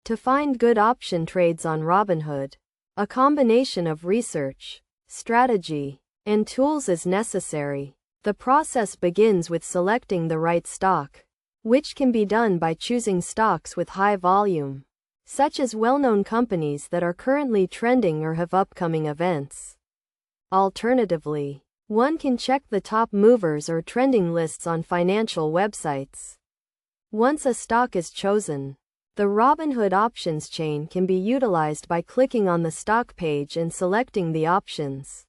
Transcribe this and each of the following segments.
To find good option trades on Robinhood, a combination of research, strategy, and tools is necessary. The process begins with selecting the right stock, which can be done by choosing stocks with high volume, such as well-known companies that are currently trending or have upcoming events. Alternatively, one can check the top movers or trending lists on financial websites. Once a stock is chosen, the Robinhood options chain can be utilized by clicking on the stock page and selecting the options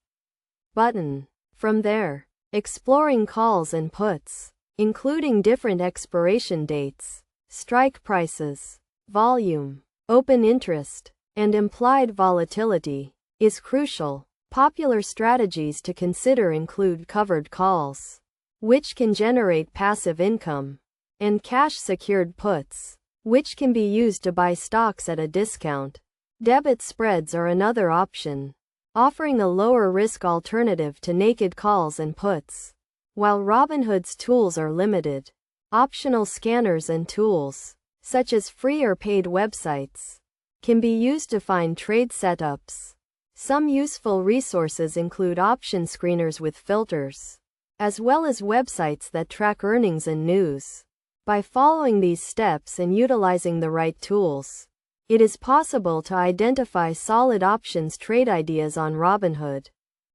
button. From there, exploring calls and puts, including different expiration dates, strike prices, volume, open interest, and implied volatility, is crucial. Popular strategies to consider include covered calls, which can generate passive income, and cash-secured puts, which can be used to buy stocks at a discount. Debit spreads are another option, offering a lower risk alternative to naked calls and puts. While Robinhood's tools are limited, optional scanners and tools, such as free or paid websites, can be used to find trade setups. Some useful resources include option screeners with filters, as well as websites that track earnings and news. By following these steps and utilizing the right tools, it is possible to identify solid options trade ideas on Robinhood.